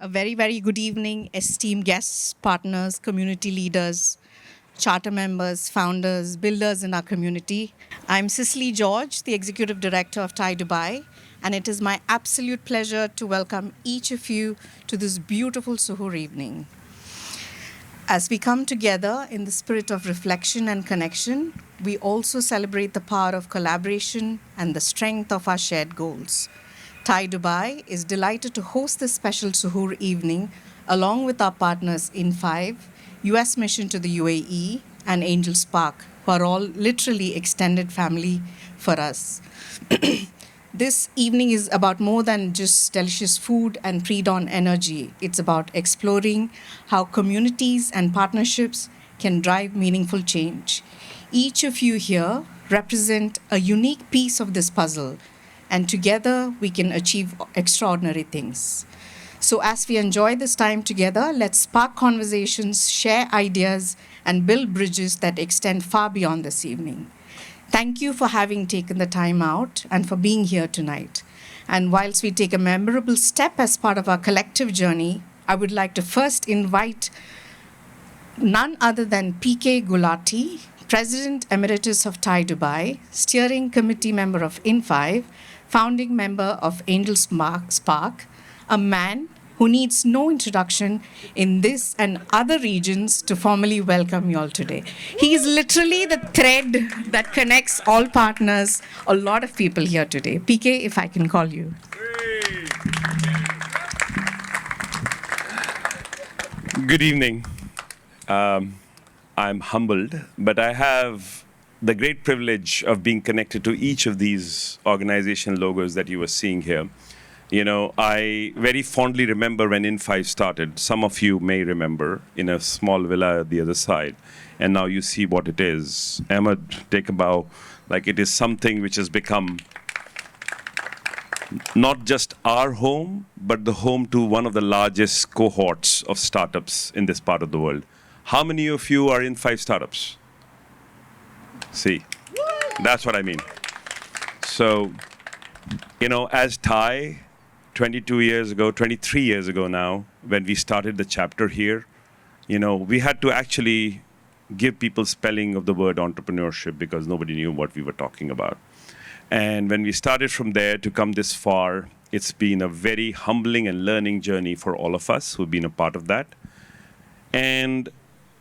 A very, very good evening, esteemed guests, partners, community leaders, charter members, founders, builders in our community. I'm Cicely George, the Executive Director of Thai Dubai, and it is my absolute pleasure to welcome each of you to this beautiful Suhoor evening. As we come together in the spirit of reflection and connection, we also celebrate the power of collaboration and the strength of our shared goals. Thai Dubai is delighted to host this special Suhoor evening along with our partners In5, US Mission to the UAE, and AngelSpark, who are all literally extended family for us. This evening is about more than just delicious food and pre-dawn energy. It's about exploring how communities and partnerships can drive meaningful change. Each of you here represent a unique piece of this puzzle, and together we can achieve extraordinary things. So as we enjoy this time together, let's spark conversations, share ideas, and build bridges that extend far beyond this evening. Thank you for having taken the time out and for being here tonight. And whilst we take a memorable step as part of our collective journey, I would like to first invite none other than PK Gulati, President Emeritus of Thai Dubai, Steering Committee member of In5, founding member of AngelSpark, a man who needs no introduction in this and other regions to formally welcome you all today. He is literally the thread that connects all partners, a lot of people here today. PK, if I can call you. Good evening. I'm humbled, but I have the great privilege of being connected to each of these organization logos that you were seeing here. You know, I very fondly remember when In5 started. Some of you may remember, in a small villa at the other side. And now you see what it is. Ahmed, take a bow. Like, it is something which has become not just our home, but the home to one of the largest cohorts of startups in this part of the world. How many of you are In5 startups? See, that's what I mean. So, you know, as Thai, 22 years ago, 23 years ago now, when we started the chapter here, you know, we had to actually give people spelling of the word entrepreneurship because nobody knew what we were talking about. And when we started from there to come this far, it's been a very humbling and learning journey for all of us who've been a part of that. And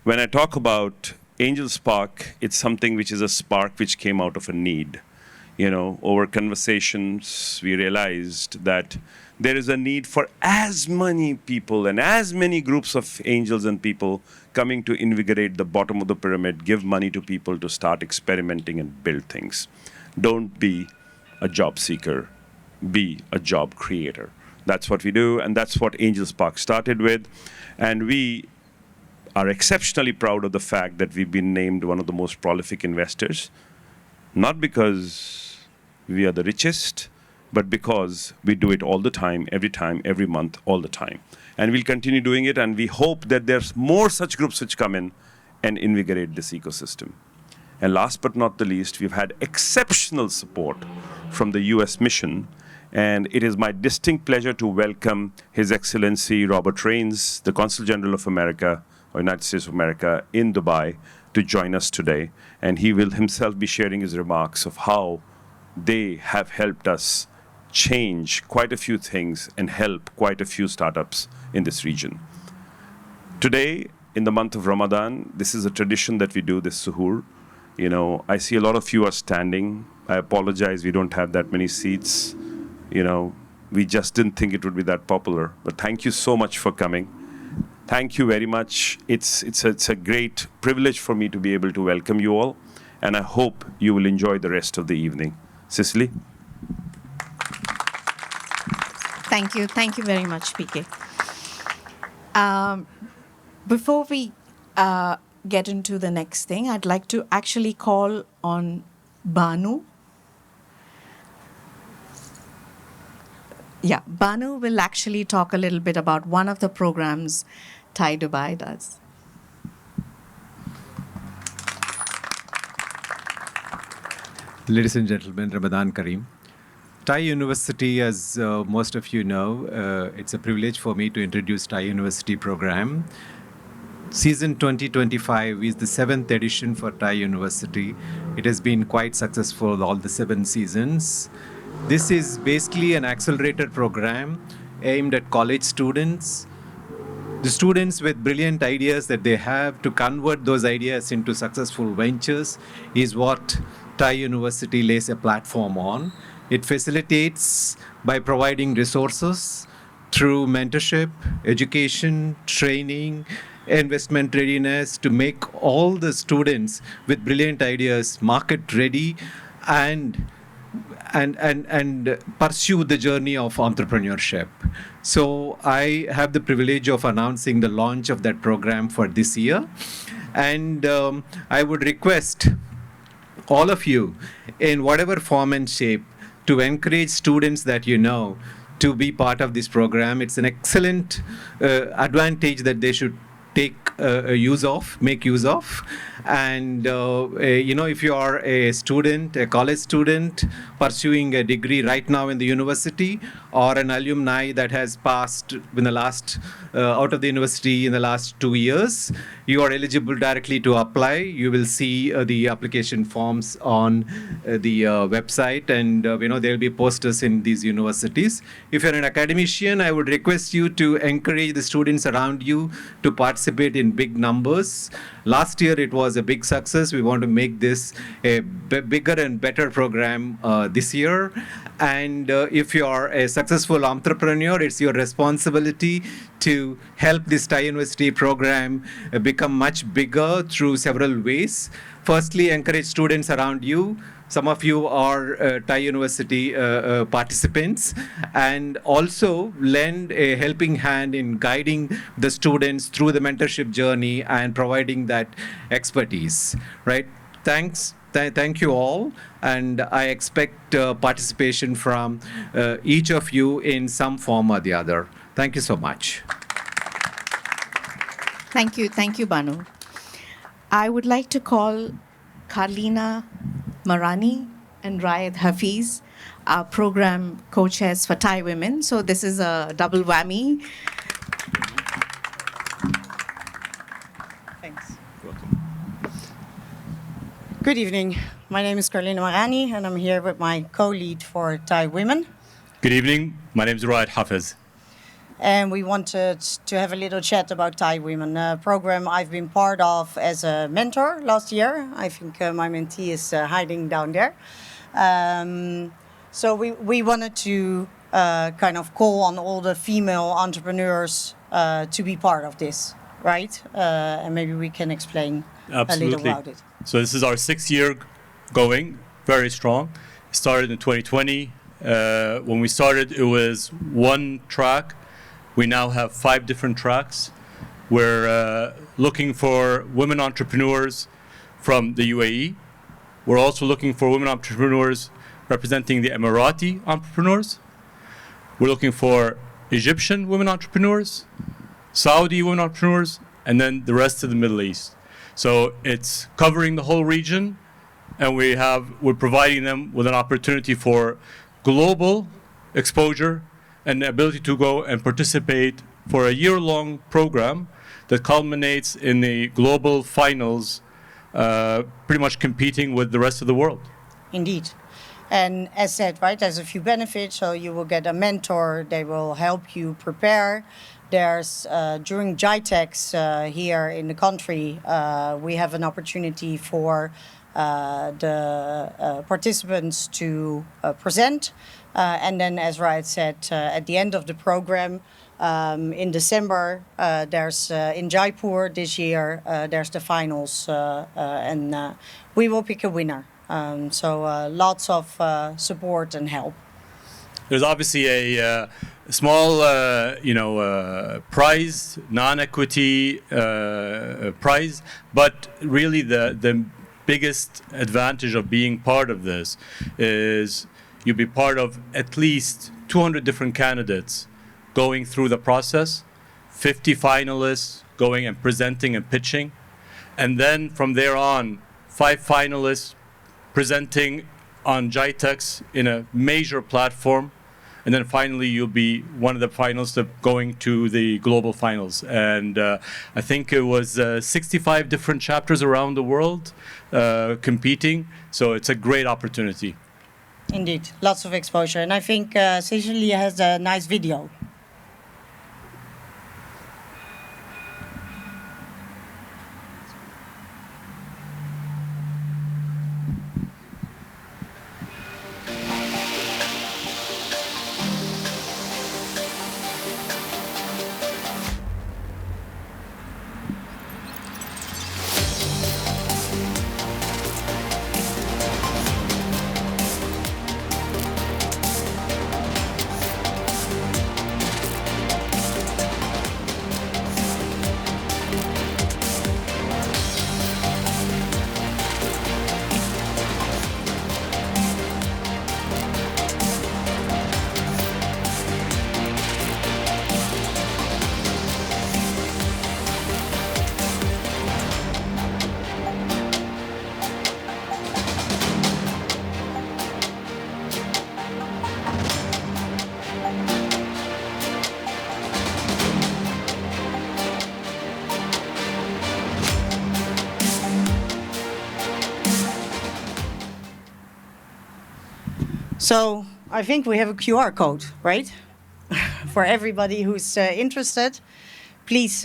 when I talk about AngelSpark, it's something which is a spark which came out of a need. You know, over conversations, we realized that there is a need for as many people and as many groups of angels and people coming to invigorate the bottom of the pyramid, give money to people to start experimenting and build things. Don't be a job seeker, be a job creator. That's what we do, and that's what AngelSpark started with. And we are exceptionally proud of the fact that we've been named one of the most prolific investors, not because we are the richest, but because we do it all the time, every month, all the time. And we'll continue doing it, and we hope that there's more such groups which come in and invigorate this ecosystem. And last but not the least, we've had exceptional support from the US Mission, and it is my distinct pleasure to welcome His Excellency Robert Rains, the Consul General of America, or United States of America, in Dubai, to join us today. And he will himself be sharing his remarks of how they have helped us change quite a few things and help quite a few startups in this region. Today, in the month of Ramadan, this is a tradition that we do, this suhoor. You know, I see a lot of you are standing. I apologize, we don't have that many seats. You know, we just didn't think it would be that popular. But thank you so much for coming. Thank you very much. It's a great privilege for me to be able to welcome you all. And I hope you will enjoy the rest of the evening. Cicely? Thank you. Thank you very much, PK. Before we get into the next thing, I'd like to actually call on Banu. Yeah, Banu will actually talk a little bit about one of the programs Thai Dubai does. Ladies and gentlemen, Ramadan Kareem. Thai University, as most of you know, it's a privilege for me to introduce Thai University program. Season 2025 is the 7th edition for Thai University. It has been quite successful all the 7 seasons. This is basically an accelerator program aimed at college students. The students with brilliant ideas that they have, to convert those ideas into successful ventures is what Thai University lays a platform on. It facilitates by providing resources through mentorship, education, training, investment readiness to make all the students with brilliant ideas market ready and pursue the journey of entrepreneurship. So I have the privilege of announcing the launch of that program for this year. And I would request all of you, in whatever form and shape, to encourage students that you know to be part of this program. It's an excellent advantage that they should make use of. And if you are a student, a college student pursuing a degree right now in the university, or an alumni that has passed in the last out of the university in the last 2 years, you are eligible directly to apply. You will see the application forms on the website, and there will be posters in these universities. If you're an academician, I would request you to encourage the students around you to participate in big numbers. Last year it was a big success. We want to make this a bigger and better program this year. And if you are a successful entrepreneur, it's your responsibility to help this Thai University program become much bigger through several ways. Firstly, encourage students around you. Some of you are Thai University participants, and also lend a helping hand in guiding the students through the mentorship journey and providing that expertise, right? Thank you all, and I expect participation from each of you in some form or the other. Thank you so much. Thank you, Banu. I would like to call Carlina Marani and Raed Hafiz, our program co-chairs for Thai women. So this is a double whammy. Thanks. Good evening. My name is Carlina Marani, and I'm here with my co-lead for Thai Women. Good evening. My name is Raed Hafiz. And we wanted to have a little chat about Thai Women, a program I've been part of as a mentor last year. I think my mentee is hiding down there. So we wanted to kind of call on all the female entrepreneurs to be part of this, right? And maybe we can explain Absolutely. a little about it. So this is our 6th year going, very strong. It started in 2020. When we started, it was one track. We now have 5 different tracks. We're looking for women entrepreneurs from the UAE. We're also looking for women entrepreneurs representing the Emirati entrepreneurs. We're looking for Egyptian women entrepreneurs, Saudi women entrepreneurs, and then the rest of the Middle East. So it's covering the whole region, and we're providing them with an opportunity for global exposure and the ability to go and participate for a year-long program that culminates in the global finals, pretty much competing with the rest of the world. Indeed. And as said, right, there's a few benefits. So you will get a mentor. They will help you prepare. There's, during GITEX here in the country, we have an opportunity for the participants to present. And then, as Raed said, at the end of the program, in December, there's in Jaipur this year, there's the finals, and we will pick a winner. So lots of support and help. There's obviously a small, prize, non-equity prize, but really the biggest advantage of being part of this is you'll be part of at least 200 different candidates going through the process, 50 finalists going and presenting and pitching, and then from there on, 5 finalists presenting on GITEX in a major platform. And then finally, you'll be one of the finalists of going to the global finals. And I think it was 65 different chapters around the world competing. So it's a great opportunity. Indeed, lots of exposure. And I think Sicily has a nice video. So I think we have a QR code, right? For everybody who's interested, please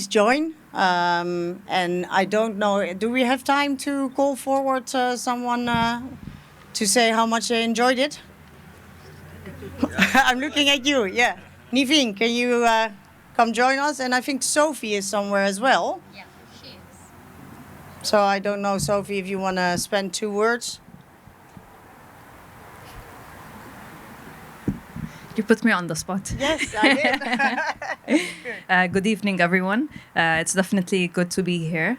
join. And I don't know, do we have time to call forward someone to say how much they enjoyed it? I'm looking at you, yeah. Niveen, can you come join us? And I think Sophie is somewhere as well. Yeah, she is. So I don't know, Sophie, if you want to spend 2 words. You put me on the spot. Yes, I did. Good evening, everyone. It's definitely good to be here.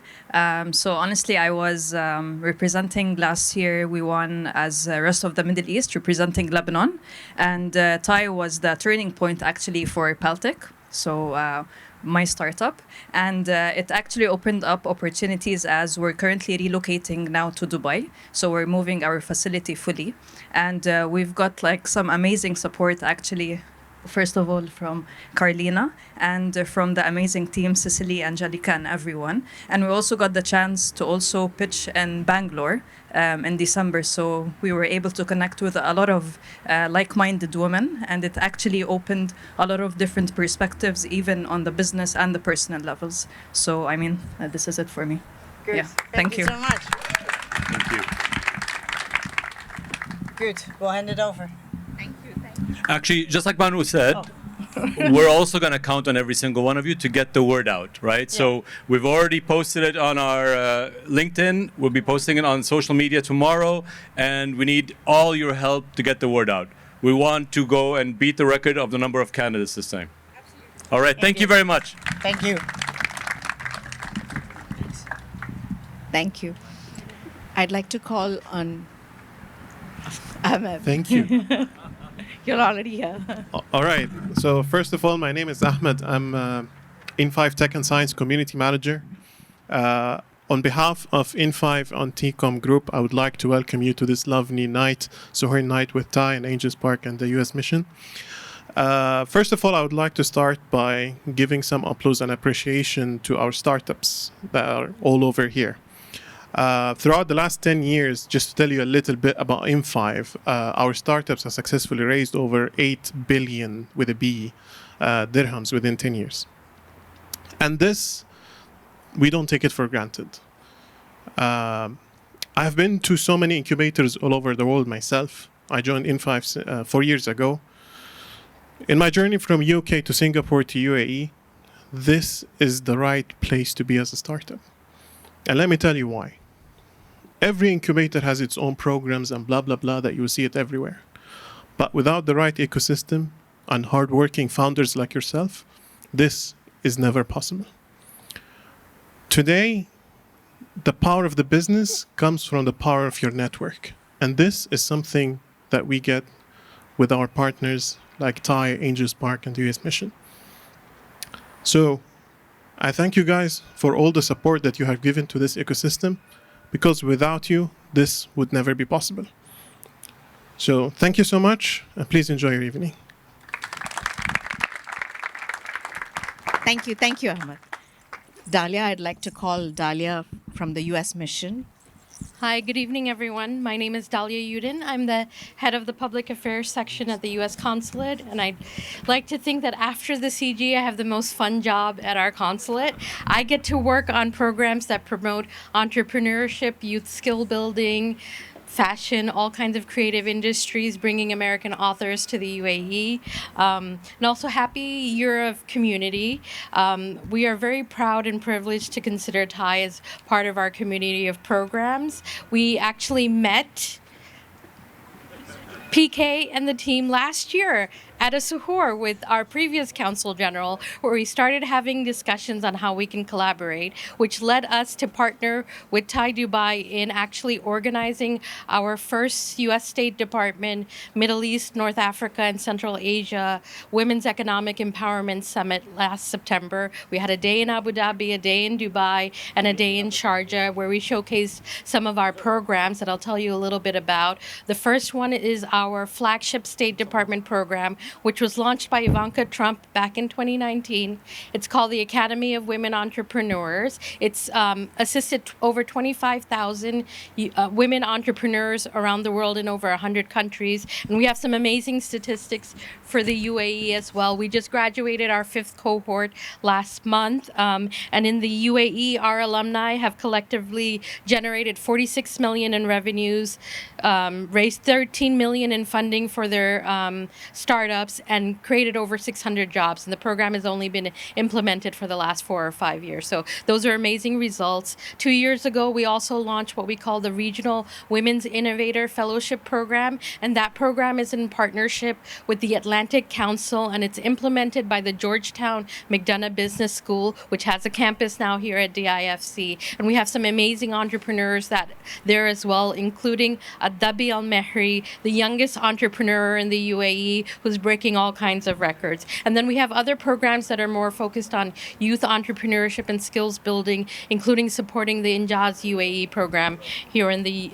So honestly, I was representing last year. We won as rest of the Middle East, representing Lebanon. And Thai was the turning point actually for Peltic. So my startup. And it actually opened up opportunities as we're currently relocating now to Dubai. So we're moving our facility fully. And we've got like some amazing support actually, first of all from Carlina and from the amazing team, Cecily, Angelica, and everyone. And we also got the chance to also pitch in Bangalore in December. So we were able to connect with a lot of like-minded women, and it actually opened a lot of different perspectives, even on the business and the personal levels. So, I mean, this is it for me. Good. Yeah. Thank you so much. Thank you. Good. We'll hand it over. Actually, just like Manu said, we're also going to count on every single one of you to get the word out, right? Yeah. So we've already posted it on our LinkedIn. We'll be posting it on social media tomorrow. And we need all your help to get the word out. We want to go and beat the record of the number of candidates this time. Absolutely. All right. Thank you very much. Thank you. Thank you. I'd like to call on Ahmed. Thank you. You're already here. All right. So first of all, my name is Ahmed. I'm In5 Tech and Science Community Manager. On behalf of In5 on TCOM Group, I would like to welcome you to this lovely night, Suhoor night with Ty and AngelSpark and the US mission. First of all, I would like to start by giving some applause and appreciation to our startups that are all over here. Throughout the last 10 years, just to tell you a little bit about In5, our startups have successfully raised over 8 billion with a B dirhams within 10 years. And this, we don't take it for granted. I've been to so many incubators all over the world myself. I joined In5 4 years ago. In my journey from UK to Singapore to UAE, this is the right place to be as a startup. And let me tell you why. Every incubator has its own programs and blah, blah, blah that you will see it everywhere. But without the right ecosystem and hardworking founders like yourself, this is never possible. Today, the power of the business comes from the power of your network. And this is something that we get with our partners like Thai, AngelSpark, and the US Mission. So I thank you guys for all the support that you have given to this ecosystem, because without you, this would never be possible. So thank you so much, and please enjoy your evening. Thank you, Ahmed. Dalia, I'd like to call Dalia from the US mission. Hi, good evening, everyone. My name is Dalia Yudin. I'm the head of the public affairs section at the US Consulate, and I'd like to think that after the CG, I have the most fun job at our consulate. I get to work on programs that promote entrepreneurship, youth skill building, fashion, all kinds of creative industries, bringing American authors to the UAE. And also happy year of community. We are very proud and privileged to consider Thai as part of our community of programs. We actually met PK and the team last year at a Suhoor with our previous Consul General, where we started having discussions on how we can collaborate, which led us to partner with Thai Dubai in actually organizing our first U.S. State Department, Middle East, North Africa, and Central Asia Women's Economic Empowerment Summit last September. We had a day in Abu Dhabi, a day in Dubai, and a day in Sharjah, where we showcased some of our programs that I'll tell you a little bit about. The first one is our flagship State Department program, which was launched by Ivanka Trump back in 2019. It's called the Academy of Women Entrepreneurs. It's assisted over 25,000 women entrepreneurs around the world in over 100 countries. And we have some amazing statistics for the UAE as well. We just graduated our 5th cohort last month. And in the UAE, our alumni have collectively generated 46 million in revenues, raised 13 million in funding for their startups, and created over 600 jobs. And the program has only been implemented for the last 4 or 5 years. So those are amazing results. 2 years ago, we also launched what we call the Regional Women's Innovator Fellowship Program. And that program is in partnership with the Atlantic Council, and it's implemented by the Georgetown McDonough Business School, which has a campus now here at DIFC. And we have some amazing entrepreneurs that there as well, including Dabi Al-Mehri, the youngest entrepreneur in the UAE, who's breaking all kinds of records. And then we have other programs that are more focused on youth entrepreneurship and skills building, including supporting the Injaz UAE program here in the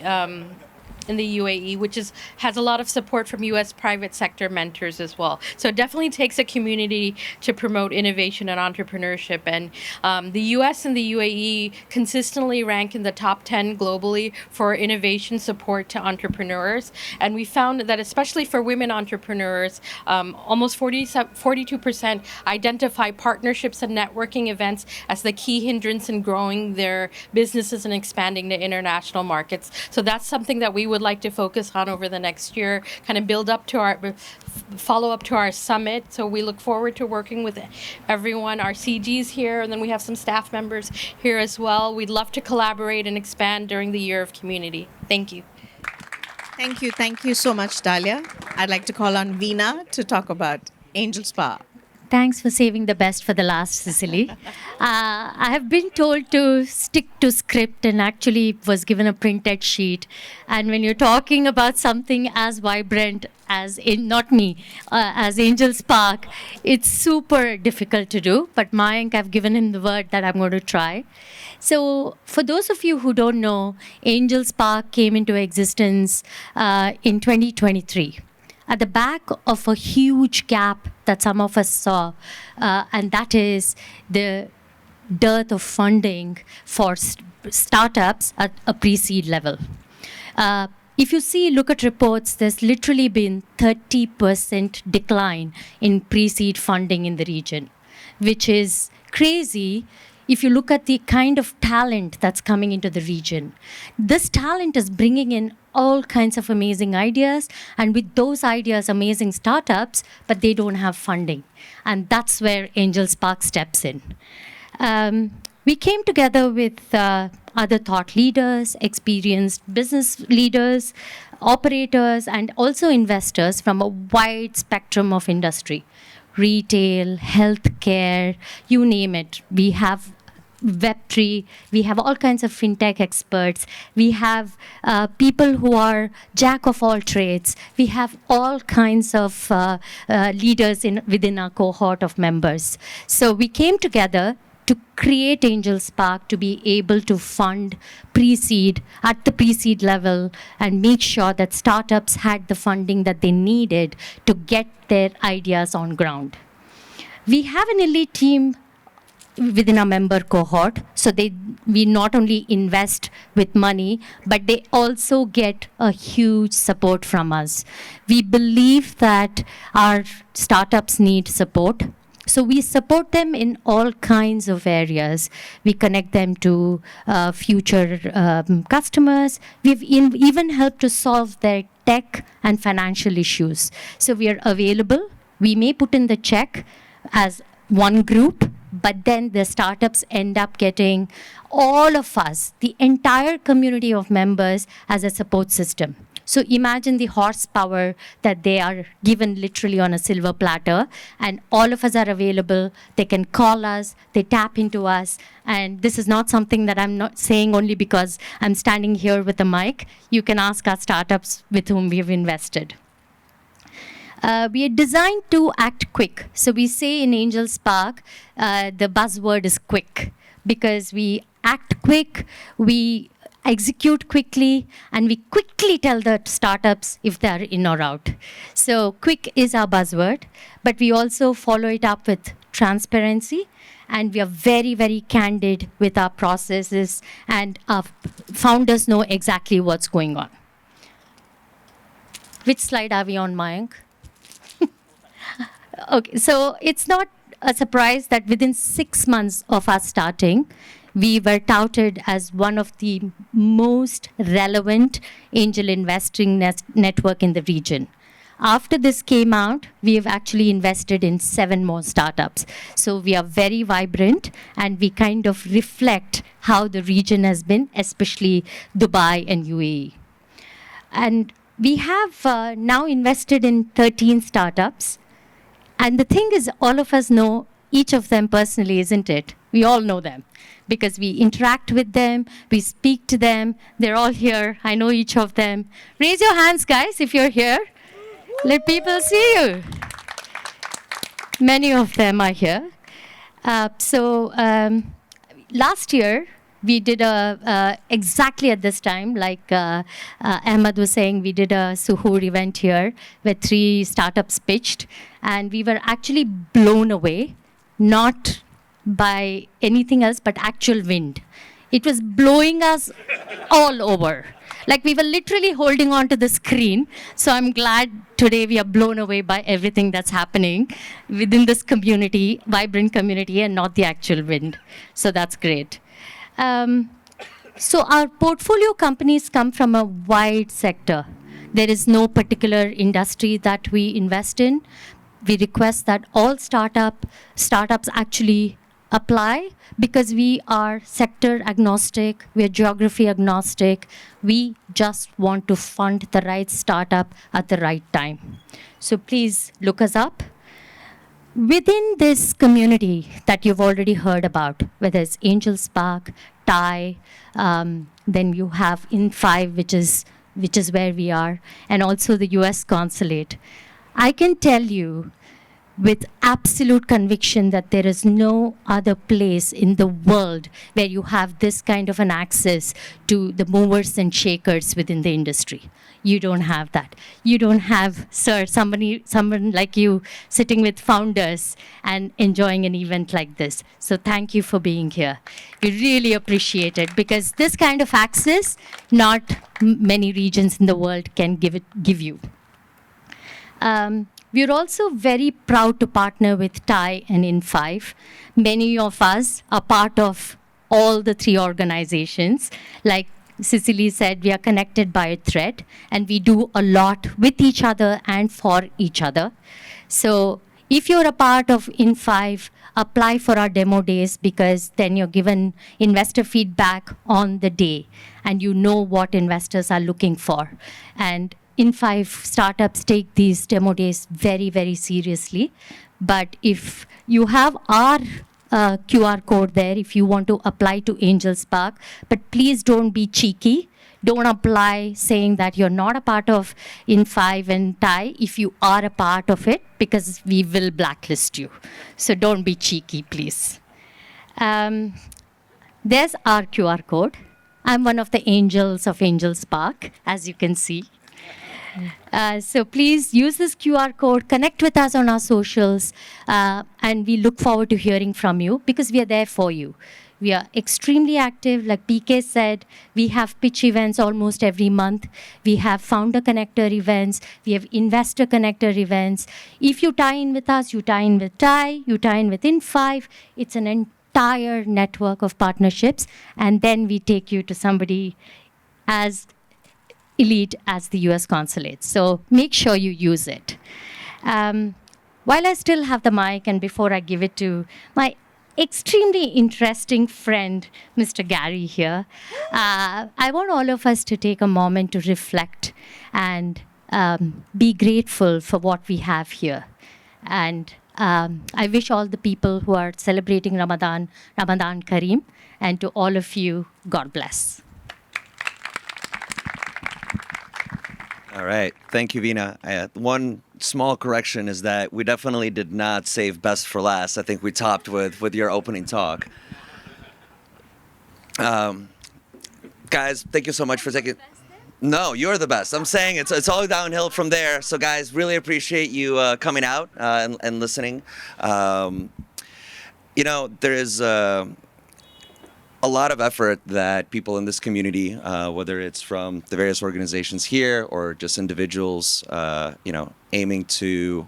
UAE, which has a lot of support from U.S. private sector mentors as well. So it definitely takes a community to promote innovation and entrepreneurship. And the U.S. and the UAE consistently rank in the top 10 globally for innovation support to entrepreneurs. And we found that especially for women entrepreneurs, almost 42% identify partnerships and networking events as the key hindrance in growing their businesses and expanding to international markets. So that's something that we would like to focus on over the next year, kind of follow up to our summit. So we look forward to working with everyone, our CGs here, and then we have some staff members here as well. We'd love to collaborate and expand during the year of community. Thank you. Thank you so much, Dalia. I'd like to call on Veena to talk about AngelSpark. Thanks for saving the best for the last, Cicely. I have been told to stick to script and actually was given a printed sheet. And when you're talking about something as vibrant as as AngelSpark, it's super difficult to do. But Mayank, I've given him the word that I'm going to try. So for those of you who don't know, AngelSpark came into existence in 2023. At the back of a huge gap that some of us saw, and that is the dearth of funding for startups at a pre-seed level. If you look at reports, there's literally been 30% decline in pre-seed funding in the region, which is crazy if you look at the kind of talent that's coming into the region. This talent is bringing in all kinds of amazing ideas, and with those ideas, amazing startups, but they don't have funding. And that's where AngelSpark steps in. We came together with other thought leaders, experienced business leaders, operators, and also investors from a wide spectrum of industry. Retail, healthcare, you name it. We have Web3, we have all kinds of fintech experts, we have people who are jack of all trades, we have all kinds of leaders within our cohort of members. So we came together to create AngelSpark to be able to fund pre-seed at the pre-seed level and make sure that startups had the funding that they needed to get their ideas on ground. We have an elite team within our member cohort, so we not only invest with money, but they also get a huge support from us. We believe that our startups need support, so we support them in all kinds of areas. We connect them to future customers. We've even helped to solve their tech and financial issues. So we are available. We may put in the check as one group, but then the startups end up getting all of us, the entire community of members, as a support system. So imagine the horsepower that they are given literally on a silver platter, and all of us are available. They can call us, they tap into us, and this is not something that I'm not saying only because I'm standing here with a mic. You can ask our startups with whom we have invested. We are designed to act quick. So we say in AngelSpark, the buzzword is quick, because we act quick, we execute quickly, and we quickly tell the startups if they are in or out. So quick is our buzzword, but we also follow it up with transparency, and we are very, very candid with our processes, and our founders know exactly what's going on. Which slide are we on, Mayank? Okay, so it's not a surprise that within 6 months of us starting, we were touted as one of the most relevant angel investing network in the region. After this came out, we have actually invested in 7 more startups. So we are very vibrant, and we kind of reflect how the region has been, especially Dubai and UAE. And we have now invested in 13 startups. And the thing is, all of us know each of them personally, isn't it? We all know them because we interact with them, we speak to them. They're all here. I know each of them. Raise your hands, guys, if you're here. Let people see you. Many of them are here. Last year, we did exactly at this time, like Ahmed was saying, we did a Suhoor event here where 3 startups pitched, and we were actually blown away, not by anything else, but actual wind. It was blowing us all over. Like we were literally holding on to the screen. So I'm glad today we are blown away by everything that's happening within this community, vibrant community, and not the actual wind. So that's great. So our portfolio companies come from a wide sector. There is no particular industry that we invest in. We request that all startups actually apply because we are sector agnostic, we are geography agnostic. We just want to fund the right startup at the right time. So please look us up. Within this community that you've already heard about, whether it's AngelSpark, TIE, then you have In5, which is where we are, and also the US Consulate. I can tell you with absolute conviction that there is no other place in the world where you have this kind of an access to the movers and shakers within the industry. You don't have that. You don't have, sir, someone like you sitting with founders and enjoying an event like this. So thank you for being here. We really appreciate it because this kind of access, not many regions in the world can give you. We're also very proud to partner with TIE and In5. Many of us are part of all the 3 organizations. Like Cicely said, we are connected by a thread, and we do a lot with each other and for each other. So if you're a part of In5, apply for our demo days because then you're given investor feedback on the day, and you know what investors are looking for. And In5 startups take these demo days very, very seriously. But if you have our QR code there, if you want to apply to AngelSpark, but please don't be cheeky. Don't apply saying that you're not a part of In5 and TIE if you are a part of it, because we will blacklist you. So don't be cheeky, please. Um, there's our QR code. I'm one of the angels of AngelSpark, as you can see. So please use this QR code, connect with us on our socials, and we look forward to hearing from you because we are there for you. We are extremely active. Like PK said, we have pitch events almost every month. We have founder connector events. We have investor connector events. If you tie in with us, you tie in with TIE, you tie in with In5. It's an entire network of partnerships. And then we take you to somebody as elite as the US consulate. So make sure you use it. While I still have the mic and before I give it to my extremely interesting friend, Mr. Gary here, I want all of us to take a moment to reflect and be grateful for what we have here. And I wish all the people who are celebrating Ramadan Kareem, and to all of you, God bless. All right. Thank you, Veena. One small correction is that we definitely did not save best for last. I think we topped with your opening talk. Guys, thank you so much for taking... No, you're the best. I'm saying it's all downhill from there. So, guys, really appreciate you coming out and listening. You know, there is... a lot of effort that people in this community, whether it's from the various organizations here or just individuals, you know, aiming to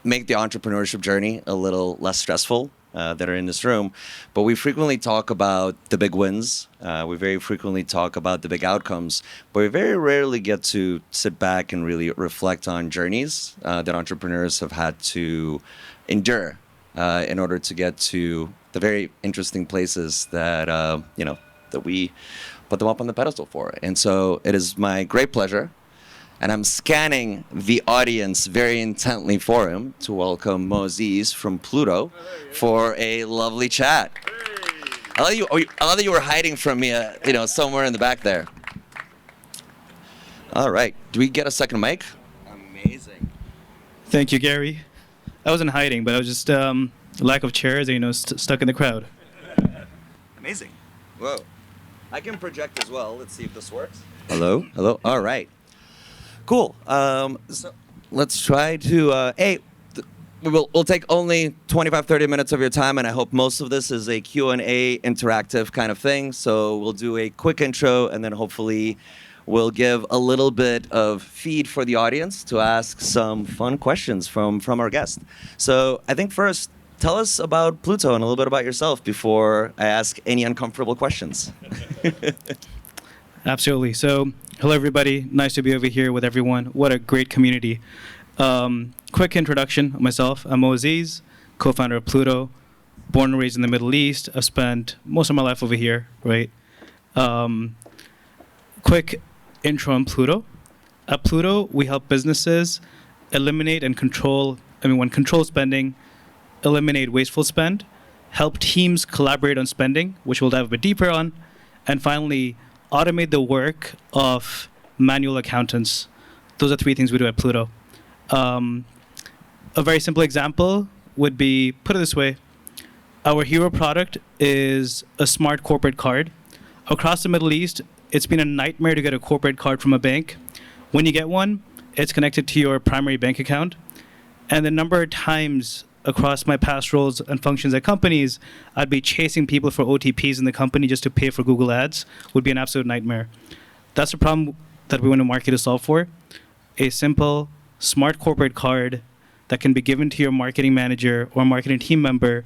make the entrepreneurship journey a little less stressful that are in this room. But we frequently talk about the big wins. We very frequently talk about the big outcomes, but we very rarely get to sit back and really reflect on journeys that entrepreneurs have had to endure in order to get to the very interesting places that, you know, that we put them up on the pedestal for. And so it is my great pleasure, and I'm scanning the audience very intently for him, to welcome Aziz from Pluto for a lovely chat. I love that you were hiding from me, you know, somewhere in the back there. All right. Do we get a second mic? Amazing. Thank you, Gary. I wasn't hiding, but I was just... lack of chairs, and, you know, stuck in the crowd. Amazing. Whoa. I can project as well. Let's see if this works. Hello? Hello? All right. Cool. So let's try to... we'll take only 25, 30 minutes of your time, and I hope most of this is a Q&A interactive kind of thing. So we'll do a quick intro, and then hopefully we'll give a little bit of feed for the audience to ask some fun questions from our guest. So I think first, tell us about Pluto and a little bit about yourself before I ask any uncomfortable questions. Absolutely. So, hello, everybody. Nice to be over here with everyone. What a great community. Quick introduction of myself. I'm Aziz, co-founder of Pluto, born and raised in the Middle East. I've spent most of my life over here, right? Quick intro on Pluto. At Pluto, we help businesses eliminate and control spending, eliminate wasteful spend, help teams collaborate on spending, which we'll dive a bit deeper on, and finally, automate the work of manual accountants. Those are three things we do at Pluto. A very simple example would be, put it this way, our hero product is a smart corporate card. Across the Middle East, it's been a nightmare to get a corporate card from a bank. When you get one, it's connected to your primary bank account. And the number of times across my past roles and functions at companies, I'd be chasing people for OTPs in the company just to pay for Google Ads would be an absolute nightmare. That's the problem that we want to market to solve for. A simple, smart corporate card that can be given to your marketing manager or marketing team member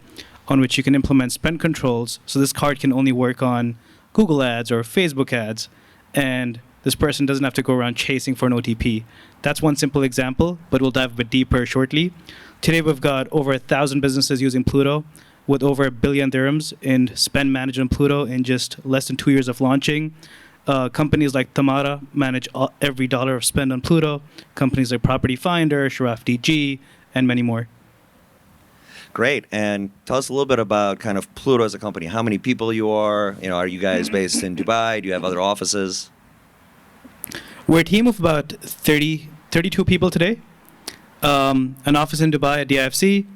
on which you can implement spend controls. So this card can only work on Google Ads or Facebook ads, and this person doesn't have to go around chasing for an OTP. That's one simple example, but we'll dive a bit deeper shortly. Today, we've got over 1,000 businesses using Pluto, with over $1 billion dirhams in spend managed on Pluto in just less than 2 years of launching. Companies like Tamara manage every dollar of spend on Pluto. Companies like Property Finder, Sharaf DG, and many more. Great. And tell us a little bit about kind of Pluto as a company. How many people you are? You know, are you guys based in Dubai? Do you have other offices? We're a team of about 32 people today. An office in Dubai at the IFC,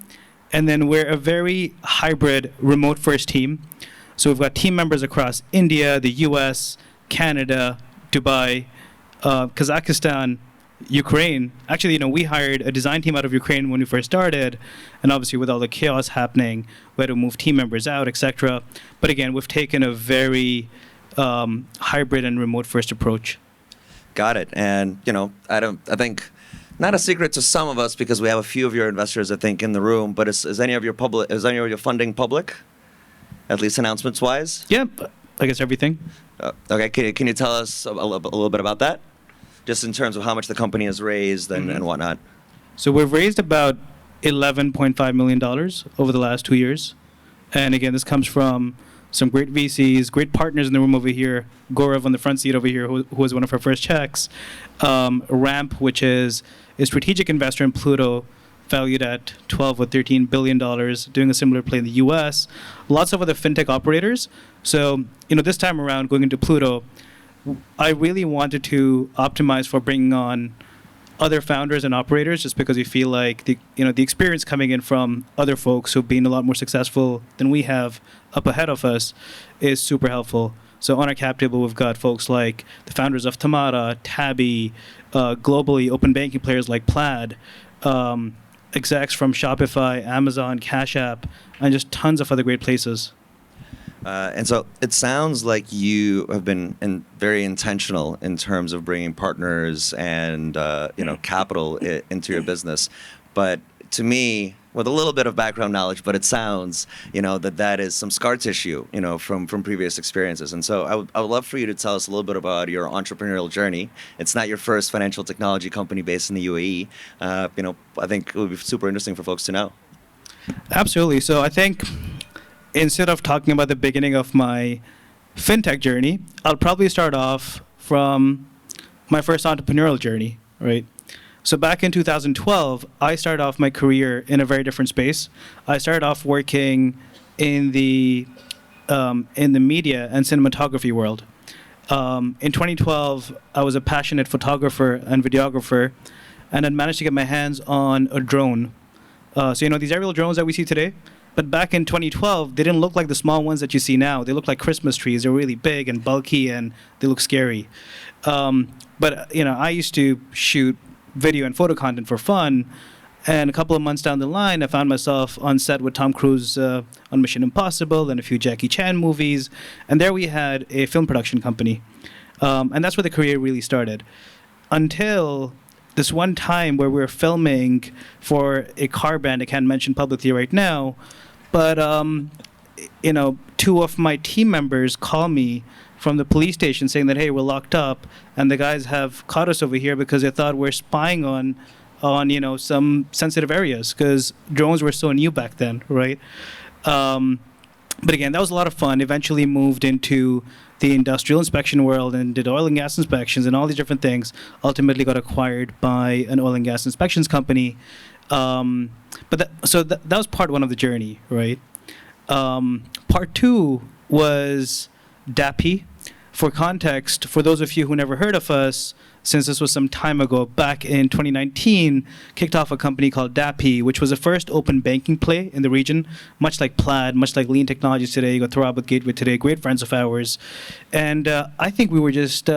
And then we're a very hybrid remote first team. So we've got team members across India, the US, Canada, Dubai, Kazakhstan, Ukraine. Actually, we hired a design team out of Ukraine when we first started, and obviously with all the chaos happening, we had to move team members out, etc. But again, we've taken a very hybrid and remote first approach. Got it. And I think not a secret to some of us because we have a few of your investors, I think, in the room. But is any of your funding public? At least announcements wise? Yeah, I guess everything. Okay, can you tell us a little bit about that? Just in terms of how much the company has raised and whatnot. So we've raised about $11.5 million over the last 2 years. And again, this comes from some great VCs, great partners in the room over here. Gaurav on the front seat over here, who was one of our first checks. Ramp, which is a strategic investor in Pluto, valued at $12 or $13 billion, doing a similar play in the US. Lots of other fintech operators. So, this time around, going into Pluto, I really wanted to optimize for bringing on other founders and operators, just because we feel like the experience coming in from other folks who've been a lot more successful than we have up ahead of us is super helpful. So on our cap table, we've got folks like the founders of Tamara, Tabby, globally open banking players like Plaid, execs from Shopify, Amazon, Cash App, and just tons of other great places. And so it sounds like you have been very intentional in terms of bringing partners and capital into your business. But to me, with a little bit of background knowledge, but it sounds that is some scar tissue from previous experiences. And so I would love for you to tell us a little bit about your entrepreneurial journey. It's not your first financial technology company based in the UAE. I think it would be super interesting for folks to know. Absolutely. So I think, instead of talking about the beginning of my fintech journey, I'll probably start off from my first entrepreneurial journey, right? So back in 2012, I started off my career in a very different space. I started off working in the media and cinematography world. In 2012, I was a passionate photographer and videographer, and I'd managed to get my hands on a drone. So these aerial drones that we see today. But back in 2012, they didn't look like the small ones that you see now. They look like Christmas trees. They're really big and bulky, and they look scary. But I used to shoot video and photo content for fun. And a couple of months down the line, I found myself on set with Tom Cruise on Mission Impossible and a few Jackie Chan movies. And there we had a film production company. And that's where the career really started. Until this one time where we were filming for a car brand I can't mention publicly right now. But, two of my team members call me from the police station saying that, hey, we're locked up, and the guys have caught us over here because they thought we're spying on some sensitive areas, because drones were so new back then, right? But again, that was a lot of fun. Eventually moved into the industrial inspection world and did oil and gas inspections and all these different things. Ultimately got acquired by an oil and gas inspections company. But that was part one of the journey, right? Part two was DAPI. For context, for those of you who never heard of us, since this was some time ago, back in 2019, kicked off a company called DAPI, which was the first open banking play in the region, much like Plaid, much like Lean Technologies today. You got Throb Gateway today, great friends of ours. And I think we were just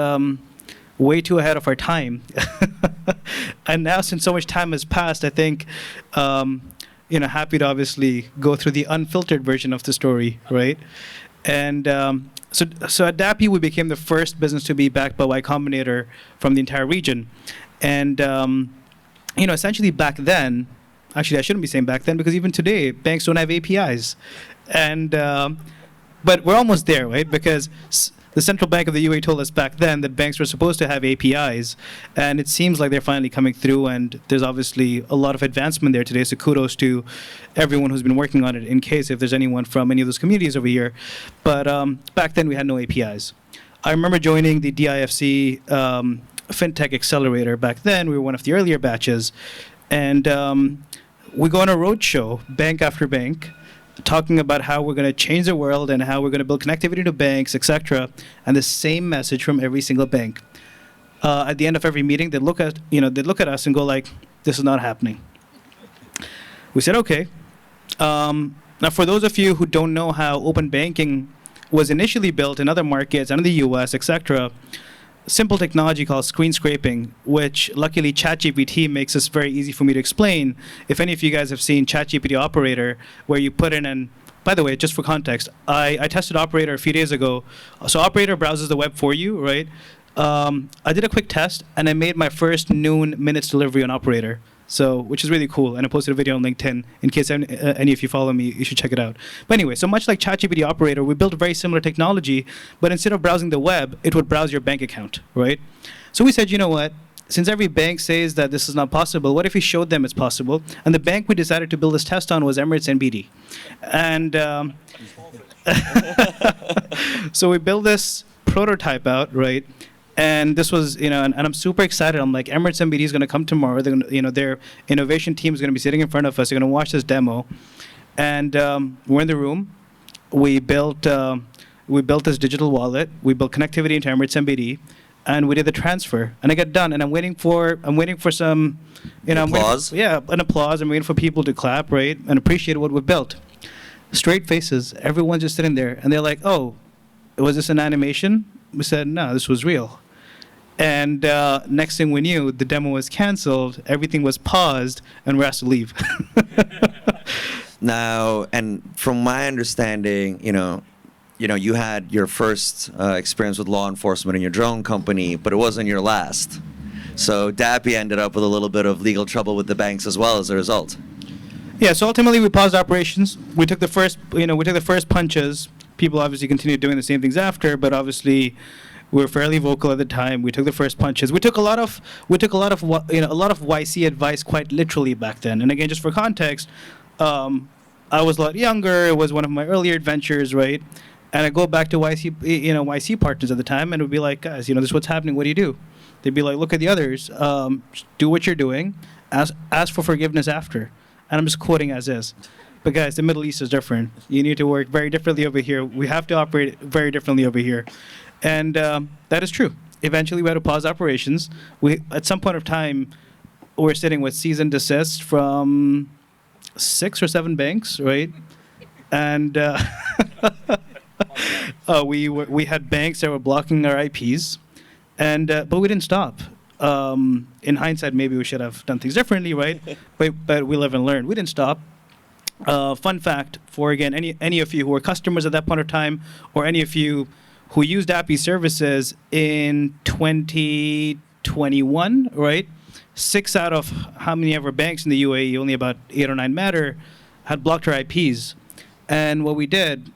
way too ahead of our time. And now, since so much time has passed, I think, happy to obviously go through the unfiltered version of the story, right? And so at DAPI, we became the first business to be backed by Y Combinator from the entire region. And, essentially back then, actually I shouldn't be saying back then, because even today, banks don't have APIs. And, but we're almost there, right? Because the Central Bank of the UAE told us back then that banks were supposed to have APIs, and it seems like they're finally coming through, and there's obviously a lot of advancement there today, so kudos to everyone who's been working on it, in case if there's anyone from any of those communities over here. But back then we had no APIs. I remember joining the DIFC FinTech Accelerator. Back then we were one of the earlier batches, and we go on a roadshow, bank after bank, talking about how we're going to change the world and how we're going to build connectivity to banks, etc. And the same message from every single bank. At the end of every meeting, they'd look at us and go like, "This is not happening." We said, "Okay, Now, for those of you who don't know how open banking was initially built in other markets and in the US, etc., simple technology called screen scraping, which luckily ChatGPT makes this very easy for me to explain. If any of you guys have seen ChatGPT Operator, where you put in an, by the way, just for context, I tested Operator a few days ago. So Operator browses the web for you, right? I did a quick test, and I made my first noon minutes delivery on Operator. So, which is really cool, and I posted a video on LinkedIn. In case any of you follow me, you should check it out. But anyway, so much like ChatGPT Operator, we built a very similar technology, but instead of browsing the web, it would browse your bank account, right? So we said, you know what? Since every bank says that this is not possible, what if we showed them it's possible? And the bank we decided to build this test on was Emirates NBD. And so we built this prototype out, right? And this was, and I'm super excited. I'm like, Emirates MBD is going to come tomorrow. They're gonna, their innovation team is going to be sitting in front of us. They're going to watch this demo. And we're in the room. We built this digital wallet. We built connectivity into Emirates MBD, and we did the transfer. And I got done. And I'm waiting for some, applause. An applause. I'm waiting for people to clap, right, and appreciate what we built. Straight faces. Everyone's just sitting there, and they're like, "Oh, was this an animation?" We said, "No, this was real." And next thing we knew, the demo was canceled, everything was paused, and we're asked to leave. Now, and from my understanding, you had your first experience with law enforcement in your drone company, but it wasn't your last. So Dappy ended up with a little bit of legal trouble with the banks as well as a result. Yeah, so ultimately we paused operations. We took the first punches. People obviously continued doing the same things after, but obviously we were fairly vocal at the time. We took the first punches. We took a lot of YC advice quite literally back then. And again, just for context, I was a lot younger. It was one of my earlier adventures, right? And I go back to YC partners at the time, and it would be like, guys, this is what's happening. What do you do? They'd be like, look at the others. Do what you're doing. Ask for forgiveness after. And I'm just quoting as is. But guys, the Middle East is different. You need to work very differently over here. We have to operate very differently over here. And that is true. Eventually, we had to pause operations. At some point of time, we're sitting with cease and desist from 6 or 7 banks, right? And we had banks that were blocking our IPs, but we didn't stop. In hindsight, maybe we should have done things differently, right? But we live and learn. We didn't stop. Fun fact for, again, any of you who were customers at that point of time, or any of you who used Dappy services in 2021, right? 6 out of how many ever banks in the UAE, only about 8 or 9 matter, had blocked our IPs. And what we did,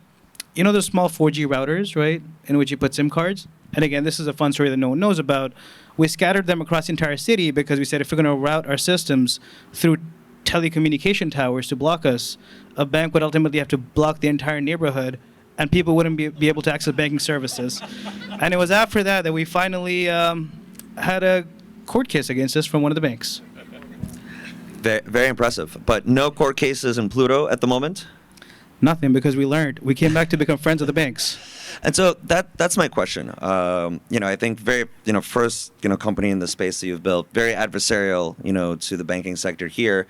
those small 4G routers, right, in which you put SIM cards? And again, this is a fun story that no one knows about. We scattered them across the entire city because we said if we're going to route our systems through telecommunication towers to block us, a bank would ultimately have to block the entire neighborhood, and people wouldn't be able to access banking services. And it was after that we finally had a court case against us from one of the banks. Very, very impressive. But no court cases in Pluto at the moment? Nothing, because we learned. We came back to become friends of the banks. And so that's my question. I think first, company in the space that you've built, very adversarial, to the banking sector here.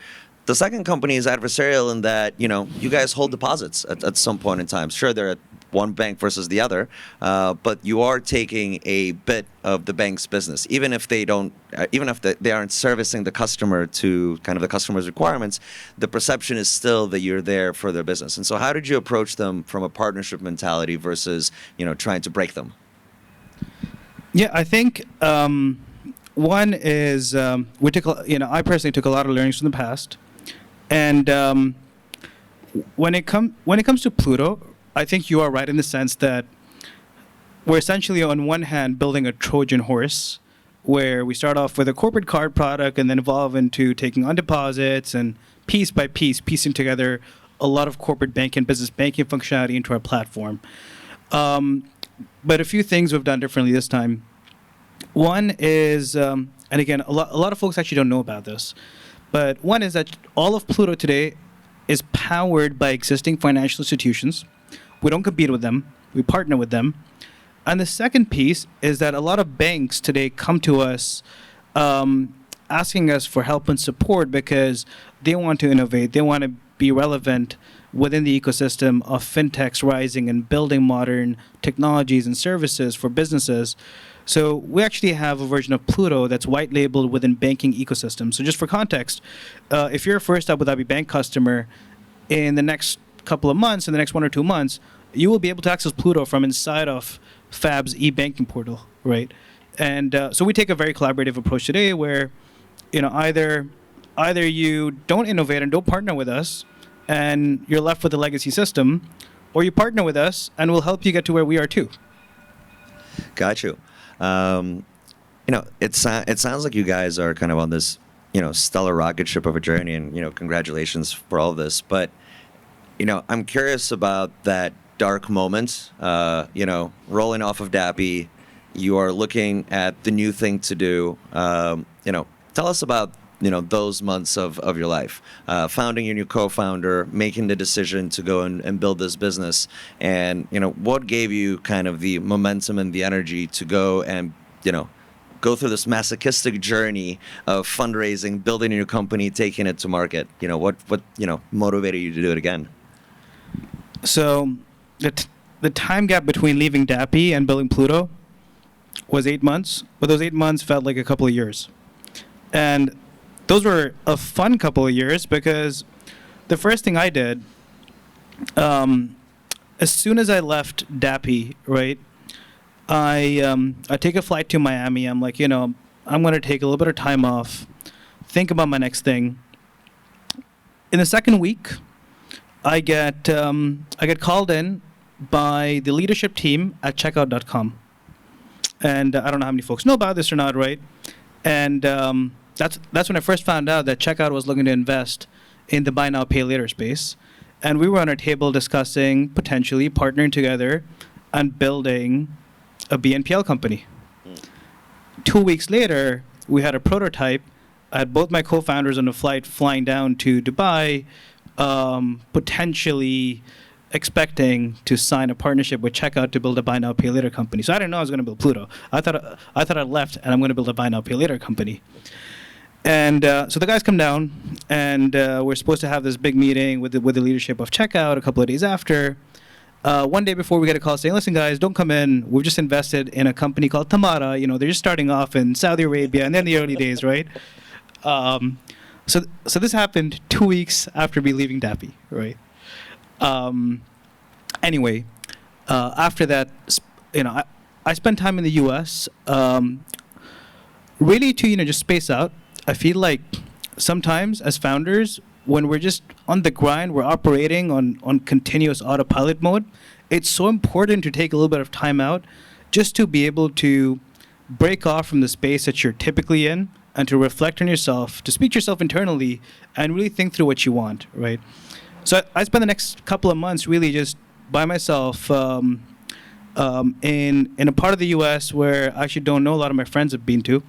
The second company is adversarial in that, you guys hold deposits at some point in time. Sure, they're at one bank versus the other, but you are taking a bit of the bank's business, even if they aren't servicing the customer to kind of the customer's requirements. The perception is still that you're there for their business. And so, how did you approach them from a partnership mentality versus trying to break them? Yeah, I think one is I personally took a lot of learnings from the past, and when it comes to Pluto, I think you are right in the sense that we're essentially, on one hand, building a Trojan horse, where we start off with a corporate card product and then evolve into taking on deposits and piece by piece, piecing together a lot of corporate banking and business banking functionality into our platform. But a few things we've done differently this time. One is, and again, a lot of folks actually don't know about this, but one is that all of Pluto today is powered by existing financial institutions. We don't compete with them. We partner with them. And the second piece is that a lot of banks today come to us asking us for help and support because they want to innovate. They want to be relevant within the ecosystem of fintechs rising and building modern technologies and services for businesses. So we actually have a version of Pluto that's white labeled within banking ecosystem. So just for context, if you're a first Abu Dhabi Bank customer, in the next couple of months, in the next 1 or 2 months, you will be able to access Pluto from inside of Fab's e-banking portal, right? And so we take a very collaborative approach today where, either you don't innovate and don't partner with us and you're left with a legacy system, or you partner with us and we'll help you get to where we are too. Got you. It sounds like you guys are kind of on this, stellar rocket ship of a journey, and congratulations for all of this. But, I'm curious about that dark moment. Rolling off of Dappy, you are looking at the new thing to do. Tell us about those months of your life, founding your new co-founder, making the decision to go and build this business, and what gave you kind of the momentum and the energy to go and go through this masochistic journey of fundraising, building a new company, taking it to market. What motivated you to do it again? So the time gap between leaving Dappy and building Pluto was 8 months, but those 8 months felt like a couple of years. And those were a fun couple of years because the first thing I did, as soon as I left Dappy, right, I take a flight to Miami. I'm like, I'm going to take a little bit of time off, think about my next thing. In the second week, I get called in by the leadership team at checkout.com. And I don't know how many folks know about this or not, right? And that's when I first found out that Checkout was looking to invest in the buy now, pay later space. And we were on our table discussing potentially partnering together and building a BNPL company. 2 weeks later, we had a prototype. I had both my co-founders on a flight flying down to Dubai, potentially expecting to sign a partnership with Checkout to build a buy now, pay later company. So I didn't know I was going to build Pluto. I thought I left and I'm going to build a buy now, pay later company. And so the guys come down, and we're supposed to have this big meeting with the leadership of Checkout a couple of days after. One day before, we get a call saying, "Listen, guys, don't come in. We've just invested in a company called Tamara. They're just starting off in Saudi Arabia, and they're in the early days, right?" So this happened 2 weeks after me leaving Dappy, right? Anyway, after that, I spent time in the U.S. Really to just space out. I feel like sometimes as founders, when we're just on the grind, we're operating on continuous autopilot mode. It's so important to take a little bit of time out just to be able to break off from the space that you're typically in and to reflect on yourself, to speak to yourself internally and really think through what you want, right? So I spent the next couple of months really just by myself in a part of the U.S. where I actually don't know a lot of my friends have been to,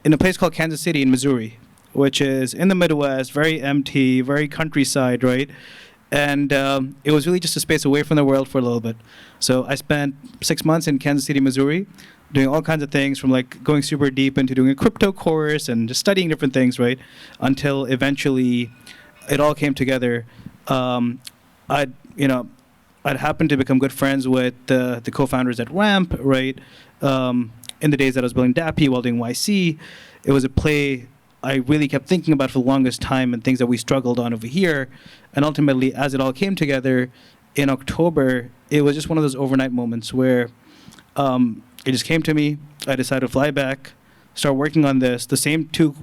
in a place called Kansas City in Missouri, which is in the Midwest, very empty, very countryside, right? And it was really just a space away from the world for a little bit. So I spent 6 months in Kansas City, Missouri, doing all kinds of things, from like going super deep into doing a crypto course and just studying different things, right? Until eventually it all came together. I'd happened to become good friends with the co-founders at Ramp, right? In the days that I was building Dappy while doing YC. It was a play I really kept thinking about for the longest time and things that we struggled on over here. And ultimately, as it all came together in October, it was just one of those overnight moments where it just came to me. I decided to fly back, start working on this. The same two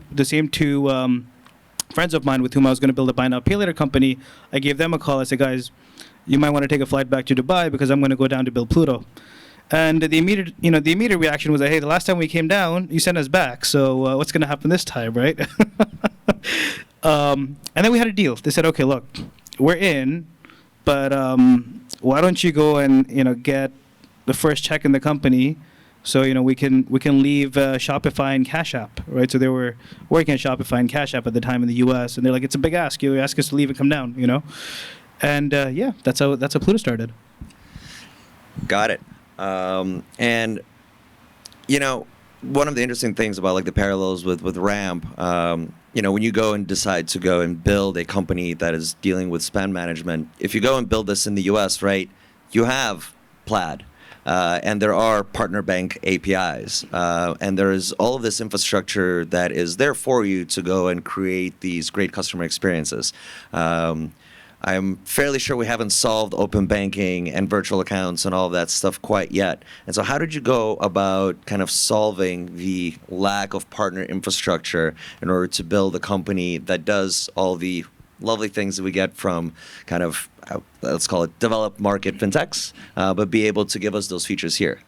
friends of mine with whom I was going to build a buy now, pay later company, I gave them a call. I said, guys, you might want to take a flight back to Dubai because I'm going to go down to build Pluto. And the immediate reaction was that, hey, the last time we came down, you sent us back. So what's going to happen this time, right? And then we had a deal. They said, okay, look, we're in, but why don't you go and get the first check in the company, so we can leave Shopify and Cash App, right? So they were working at Shopify and Cash App at the time in the U.S. and they're like, it's a big ask. You ask us to leave and come down, And yeah, that's how Pluto started. Got it. And one of the interesting things about like the parallels with Ramp, when you go and decide to go and build a company that is dealing with spend management, if you go and build this in the US, right, you have Plaid. And there are partner bank APIs. And there is all of this infrastructure that is there for you to go and create these great customer experiences. I'm fairly sure we haven't solved open banking and virtual accounts and all of that stuff quite yet. And so how did you go about kind of solving the lack of partner infrastructure in order to build a company that does all the lovely things that we get from kind of, let's call it developed market fintechs, but be able to give us those features here?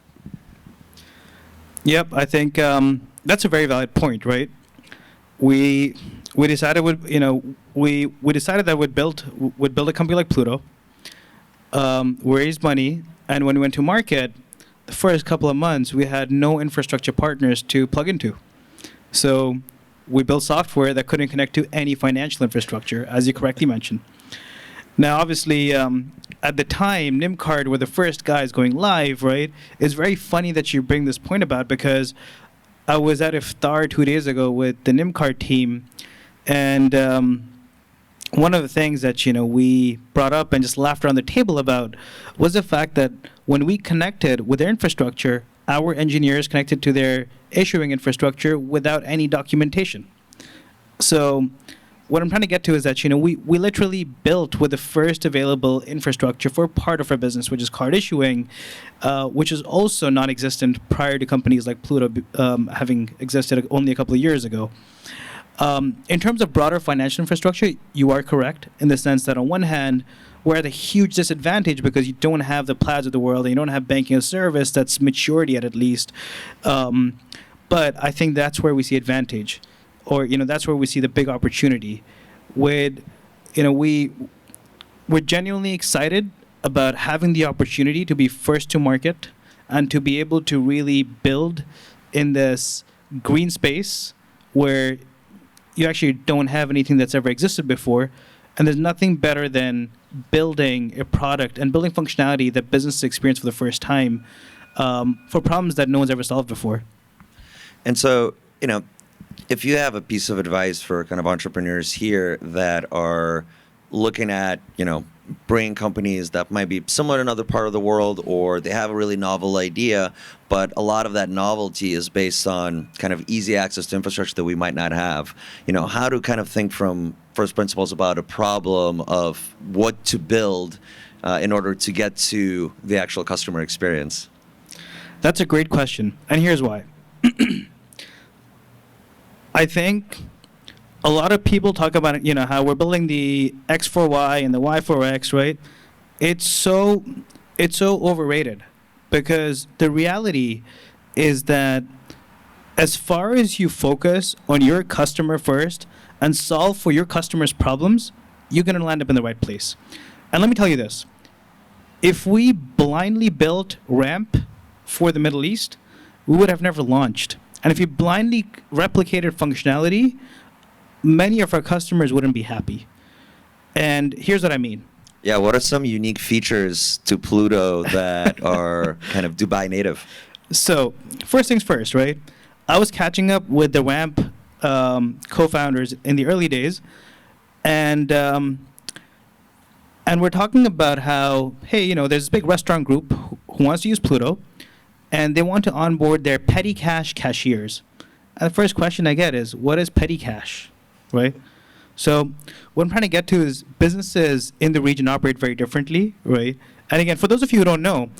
Yep, I think that's a very valid point, right? We decided we decided that we'd build a company like Pluto, we raised money, and when we went to market, the first couple of months we had no infrastructure partners to plug into. So we built software that couldn't connect to any financial infrastructure, as you correctly mentioned. Now, obviously, at the time, NIMCard were the first guys going live, right? It's very funny that you bring this point about, because I was at Iftar 2 days ago with the NIMCard team, and one of the things that we brought up and just laughed around the table about was the fact that when we connected with their infrastructure, our engineers connected to their issuing infrastructure without any documentation. So what I'm trying to get to is that we literally built with the first available infrastructure for part of our business, which is card issuing, which is also non-existent prior to companies like Pluto having existed only a couple of years ago. In terms of broader financial infrastructure, you are correct in the sense that on one hand, we're at a huge disadvantage because you don't have the Plaids of the world and you don't have banking as a service that's matured yet, at least. But I think that's where we see advantage, or that's where we see the big opportunity. We're genuinely excited about having the opportunity to be first to market and to be able to really build in this green space where you actually don't have anything that's ever existed before. And there's nothing better than building a product and building functionality that businesses experience for the first time for problems that no one's ever solved before. And so, if you have a piece of advice for kind of entrepreneurs here that are looking at, bringing companies that might be similar in another part of the world, or they have a really novel idea, but a lot of that novelty is based on kind of easy access to infrastructure that we might not have, how to kind of think from first principles about a problem of what to build in order to get to the actual customer experience? That's a great question, and here's why. I think a lot of people talk about how we're building the X4Y and the Y4X, right? It's so overrated, because the reality is that as far as you focus on your customer first and solve for your customer's problems, you're going to land up in the right place. And let me tell you this. If we blindly built Ramp for the Middle East, we would have never launched. And if you blindly replicated functionality, many of our customers wouldn't be happy. And here's what I mean. Yeah, what are some unique features to Pluto that are kind of Dubai native? So, first things first, right? I was catching up with the Ramp co-founders in the early days, and we're talking about how, hey, there's this big restaurant group who wants to use Pluto, and they want to onboard their petty cash cashiers. And the first question I get is, what is petty cash, right? So what I'm trying to get to is businesses in the region operate very differently, right? And again, for those of you who don't know,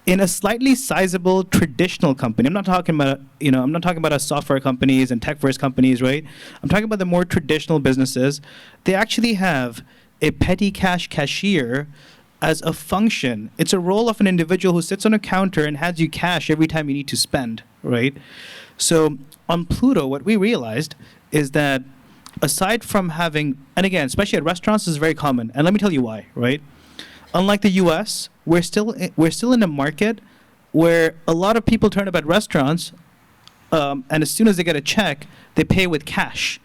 in a slightly sizable traditional company, I'm not talking about us software companies and tech-first companies, right? I'm talking about the more traditional businesses. They actually have a petty cash cashier as a function. It's a role of an individual who sits on a counter and hands you cash every time you need to spend, right? So on Pluto, what we realized is that aside from having, and again, especially at restaurants, this is very common. And let me tell you why, right? Unlike the US, we're still in a market where a lot of people turn up at restaurants, and as soon as they get a check, they pay with cash.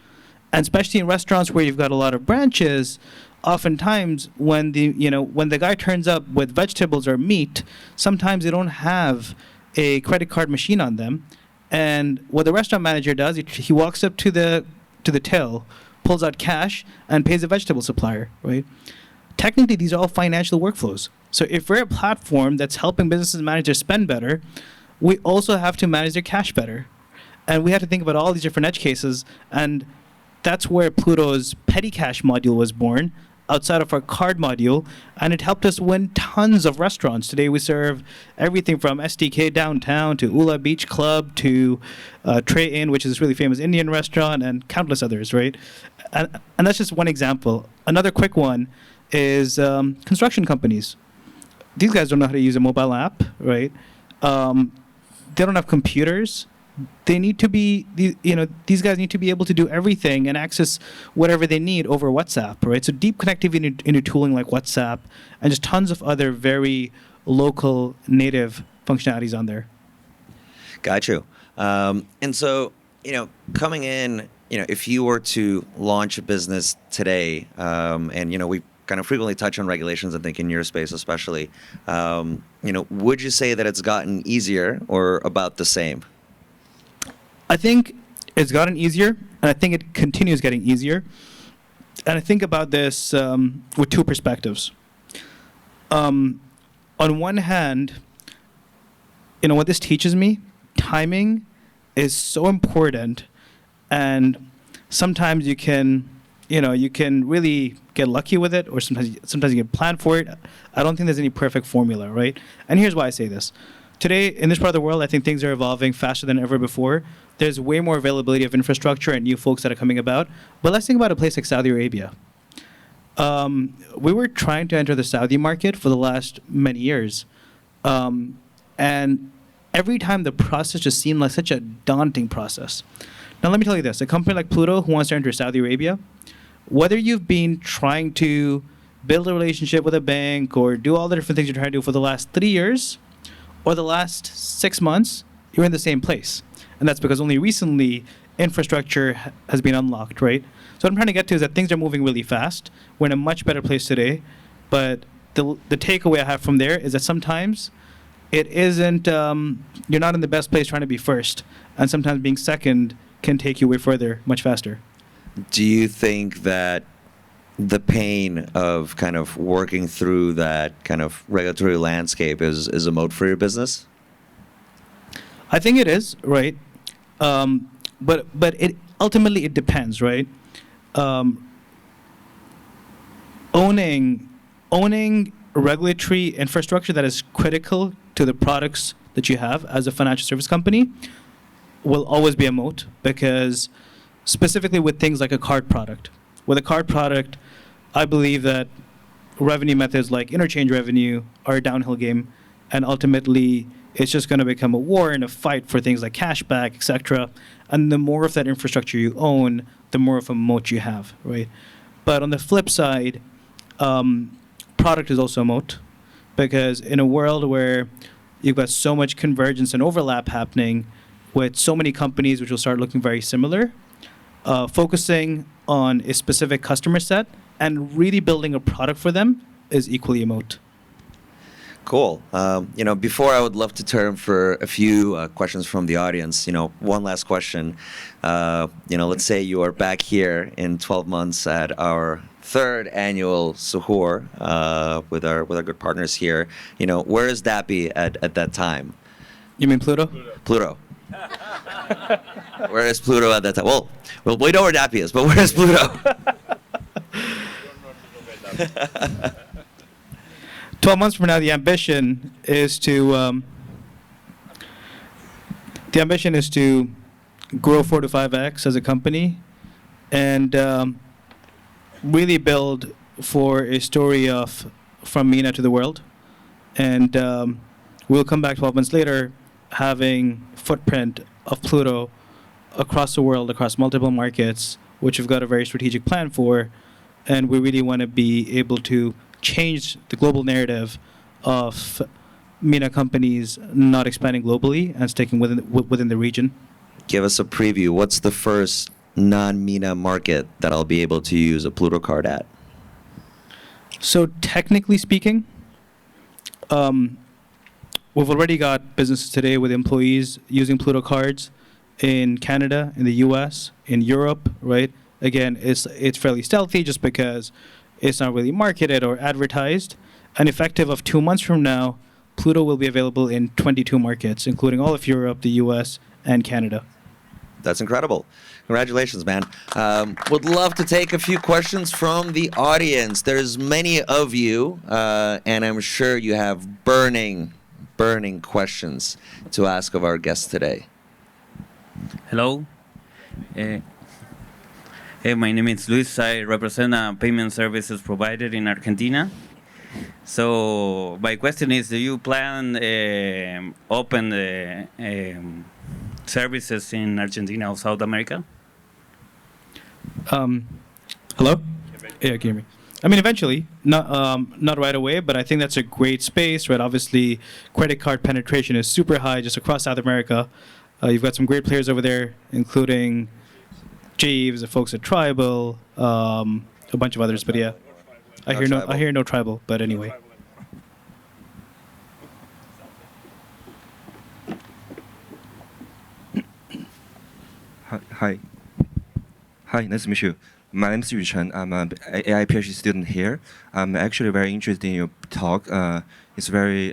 And especially in restaurants where you've got a lot of branches, oftentimes when the guy turns up with vegetables or meat, sometimes they don't have a credit card machine on them. And what the restaurant manager does, he walks up to the to the till, pulls out cash, and pays a vegetable supplier, right? Technically, these are all financial workflows. So if we're a platform that's helping businesses manage their spend better, we also have to manage their cash better. And we have to think about all these different edge cases, and that's where Pluto's petty cash module was born, outside of our card module, and it helped us win tons of restaurants. Today we serve everything from SDK Downtown to Ula Beach Club to Tray Inn, which is this really famous Indian restaurant, and countless others, right? And that's just one example. Another quick one is construction companies. These guys don't know how to use a mobile app, right? They don't have computers. They need to be, these guys need to be able to do everything and access whatever they need over WhatsApp, right? So deep connectivity into tooling like WhatsApp and just tons of other very local native functionalities on there. Got you. And so, coming in, if you were to launch a business today, and, we kind of frequently touch on regulations, I think in your space especially, would you say that it's gotten easier or about the same? I think it's gotten easier, and I think it continues getting easier. And I think about this with two perspectives. On one hand, what this teaches me, timing is so important, and sometimes you can really get lucky with it, or sometimes you can plan for it. I don't think there's any perfect formula, right? And here's why I say this. Today, in this part of the world, I think things are evolving faster than ever before. There's way more availability of infrastructure and new folks that are coming about. But let's think about a place like Saudi Arabia. We were trying to enter the Saudi market for the last many years. And every time the process just seemed like such a daunting process. Now, let me tell you this. A company like Pluto who wants to enter Saudi Arabia, whether you've been trying to build a relationship with a bank or do all the different things you're trying to do for the last 3 years, or the last 6 months, you're in the same place. And that's because only recently infrastructure has been unlocked, right? So what I'm trying to get to is that things are moving really fast. We're in a much better place today. But the takeaway I have from there is that sometimes it isn't, you're not in the best place trying to be first. And sometimes being second can take you way further, much faster. Do you think that the pain of kind of working through that kind of regulatory landscape is a moat for your business? I think it is, right? But it ultimately it depends, right? Owning regulatory infrastructure that is critical to the products that you have as a financial service company will always be a moat, because specifically with things like a card product. With a card product, I believe that revenue methods like interchange revenue are a downhill game, and ultimately it's just going to become a war and a fight for things like cashback, etc. And the more of that infrastructure you own, the more of a moat you have, right? But on the flip side, product is also a moat, because in a world where you've got so much convergence and overlap happening with so many companies which will start looking very similar, focusing on a specific customer set and really building a product for them is equally a moat. Cool. Before I would love to turn for a few questions from the audience. One last question. Let's say you are back here in 12 months at our third annual Suhoor with our good partners here. Where is Dappy at that time? You mean Pluto? Pluto. Where is Pluto at that time? Well, we know where Dappy is, but where is Pluto? 12 months from now, the ambition is to grow 4 to 5x as a company, and really build for a story of from MENA to the world. And we'll come back 12 months later having footprint of Pluto across the world, across multiple markets, which we've got a very strategic plan for. And we really want to be able to change the global narrative of MENA companies not expanding globally and sticking within the region. Give us a preview. What's the first non-MENA market that I'll be able to use a Pluto card at? So technically speaking, we've already got businesses today with employees using Pluto cards in Canada, in the US, in Europe, right? Again, it's fairly stealthy just because it's not really marketed or advertised. And effective of 2 months from now, Pluto will be available in 22 markets, including all of Europe, the US, and Canada. That's incredible. Congratulations, man. Would love to take a few questions from the audience. There's many of you, and I'm sure you have burning questions to ask of our guests today. Hello. Hey, my name is Luis. I represent a payment services provider in Argentina. So my question is, do you plan open services in Argentina or South America? Hello? Yeah, can you hear me? I mean, eventually, not right away, but I think that's a great space, right? Obviously, credit card penetration is super high just across South America. You've got some great players over there, including Jeeves, the folks at Tribal, a bunch of others. But yeah, I hear no Tribal. But anyway. Hi, nice to meet you. My name is Yu Chen. I'm an AI PhD student here. I'm actually very interested in your talk. It's very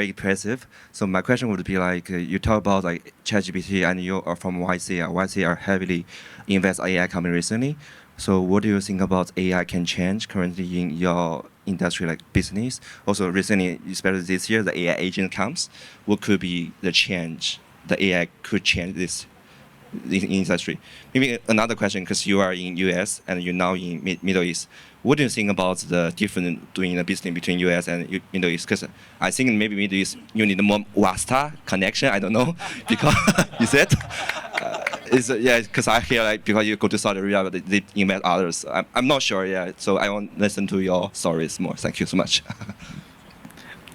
impressive. So my question would be like, you talk about like ChatGPT, and you are from YC. YC are heavily invest AI company recently. So what do you think about AI can change currently in your industry, like business? Also recently, especially this year, the AI agent comes. What could be the change? The AI could change this industry. Maybe another question, because you are in US and you're now in Middle East. What do you think about the difference doing the business between US and Middle East? Because I think maybe Middle East you need more WASTA connection. I don't know because you said yeah. Because I hear like because you go to Saudi Arabia, but they invest others. I'm not sure. Yeah. So I want to listen to your stories more. Thank you so much.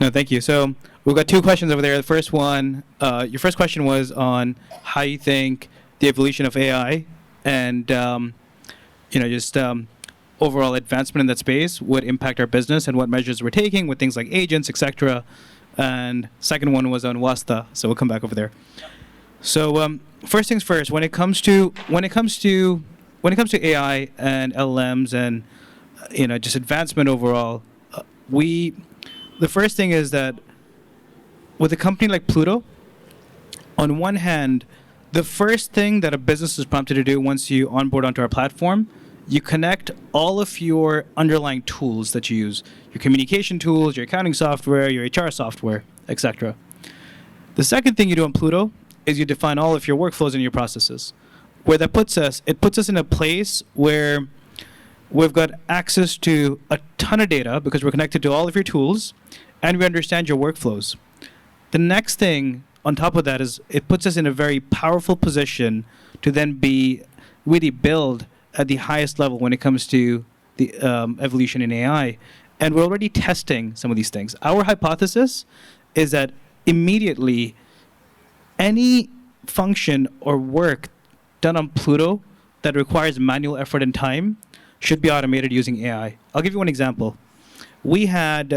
No, thank you. So we've got two questions over there. The first one, your first question was on how you think the evolution of AI and just overall advancement in that space would impact our business and what measures we're taking with things like agents, etc. And second one was on Wasta. So we'll come back over there. So first things first, when it comes to AI and LLMs and just advancement overall, the first thing is that with a company like Pluto, on one hand, the first thing that a business is prompted to do once you onboard onto our platform, you connect all of your underlying tools that you use, your communication tools, your accounting software, your HR software, etc. The second thing you do on Pluto is you define all of your workflows and your processes. Where that puts us, it puts us in a place where we've got access to a ton of data because we're connected to all of your tools and we understand your workflows. The next thing on top of that is it puts us in a very powerful position to then be really build at the highest level when it comes to the evolution in AI. And we're already testing some of these things. Our hypothesis is that immediately any function or work done on Pluto that requires manual effort and time should be automated using AI. I'll give you one example. We had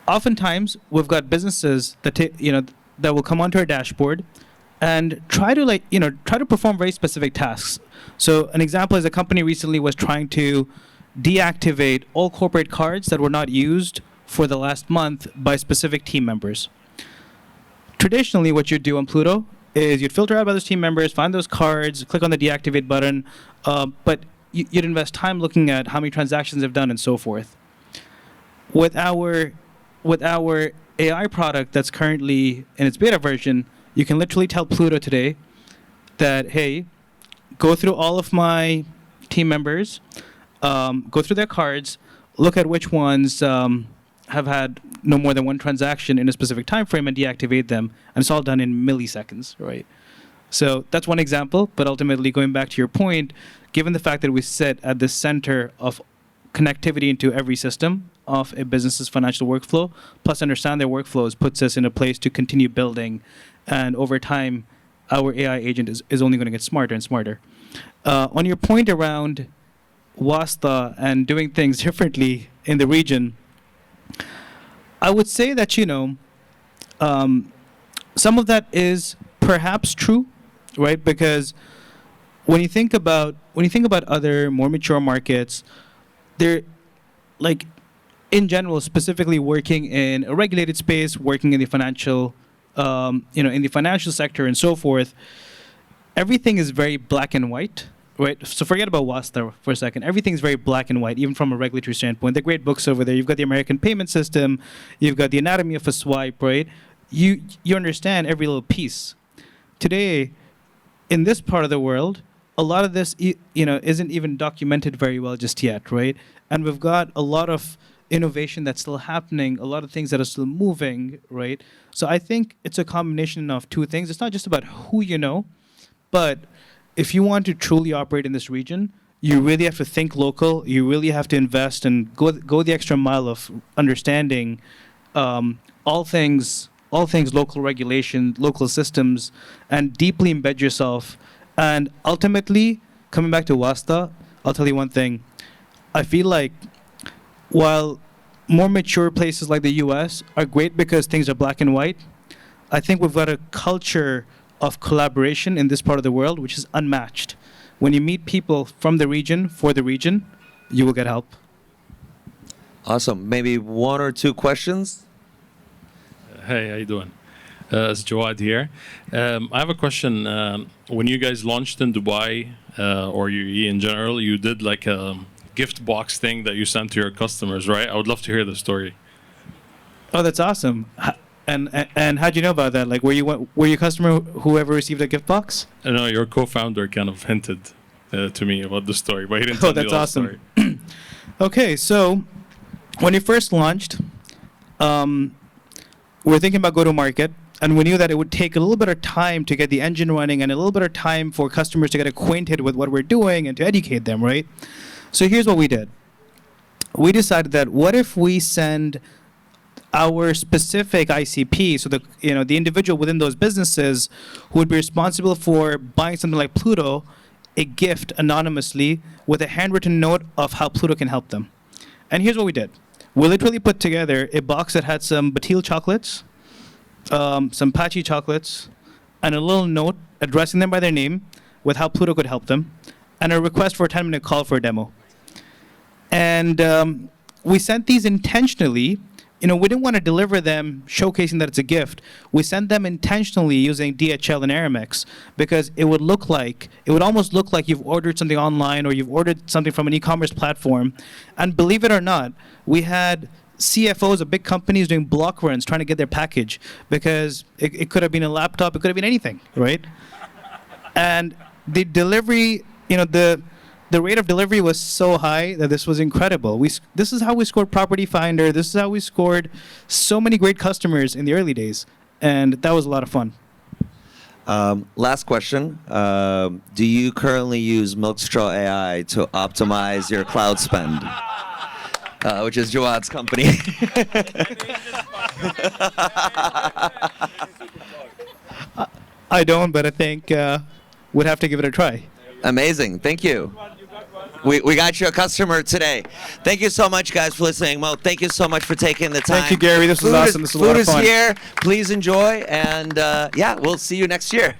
oftentimes we've got businesses that that will come onto our dashboard and try to perform very specific tasks. So an example is a company recently was trying to deactivate all corporate cards that were not used for the last month by specific team members. Traditionally, what you'd do on Pluto is you'd filter out by those team members, find those cards, click on the deactivate button, but you'd invest time looking at how many transactions they've done and so forth. With our AI product that's currently in its beta version, you can literally tell Pluto today that, hey, go through all of my team members, go through their cards, look at which ones have had no more than one transaction in a specific time frame and deactivate them. And it's all done in milliseconds, right? So that's one example, but ultimately going back to your point, given the fact that we sit at the center of connectivity into every system of a business's financial workflow, plus understand their workflows, puts us in a place to continue building. And over time, our AI agent is only going to get smarter and smarter. On your point around Wasta and doing things differently in the region, I would say that, some of that is perhaps true, right? Because when you think about other more mature markets, they're like in general, specifically working in a regulated space, working in the financial, in the financial sector and so forth. Everything is very black and white, right? So forget about WASTA for a second. Everything's very black and white, even from a regulatory standpoint. They're great books over there. You've got the American payment system. You've got the anatomy of a swipe, right? You understand every little piece. Today, in this part of the world, a lot of this, isn't even documented very well just yet, right? And we've got a lot of innovation that's still happening, a lot of things that are still moving, right? So I think it's a combination of two things. It's not just about who you know, but if you want to truly operate in this region, you really have to think local. You really have to invest and go the extra mile of understanding all things local regulation, local systems, and deeply embed yourself. And ultimately, coming back to WASTA, I'll tell you one thing. I feel like while more mature places like the US are great because things are black and white, I think we've got a culture of collaboration in this part of the world which is unmatched. When you meet people from the region, for the region, you will get help. Awesome. Maybe one or two questions? Hey, how you doing? It's Jawad here. I have a question. When you guys launched in Dubai, or UAE in general, you did like a gift box thing that you sent to your customers, right? I would love to hear the story. Oh, that's awesome. And how'd you know about that? Like, were you a customer whoever received a gift box? I know your co-founder kind of hinted to me about the story, but he didn't tell me that's the whole awesome. story. Okay, so when you first launched, we were thinking about go-to-market, and we knew that it would take a little bit of time to get the engine running and a little bit of time for customers to get acquainted with what we're doing and to educate them, right? So here's what we did. We decided that what if we send our specific ICP, so the individual within those businesses who would be responsible for buying something like Pluto, a gift anonymously with a handwritten note of how Pluto can help them. And here's what we did. We literally put together a box that had some Batil chocolates, some Pachi chocolates, and a little note addressing them by their name with how Pluto could help them, and a request for a 10-minute call for a demo. And we sent these intentionally. We didn't want to deliver them showcasing that it's a gift. We sent them intentionally using DHL and Aramex because it would almost look like you've ordered something online or you've ordered something from an e-commerce platform. And believe it or not, we had CFOs of big companies doing block runs trying to get their package because it could have been a laptop, it could have been anything, right? And the delivery, the rate of delivery was so high that this was incredible. This is how we scored Property Finder. This is how we scored so many great customers in the early days. And that was a lot of fun. Last question. Do you currently use Milkstraw AI to optimize your cloud spend? Which is Jawad's company. I don't, but I think we'd have to give it a try. Amazing. Thank you. We got you a customer today. Thank you so much, guys, for listening. Mo, thank you so much for taking the time. Thank you, Gary. This was awesome. This was a lot of fun. Food is here. Please enjoy. And, we'll see you next year.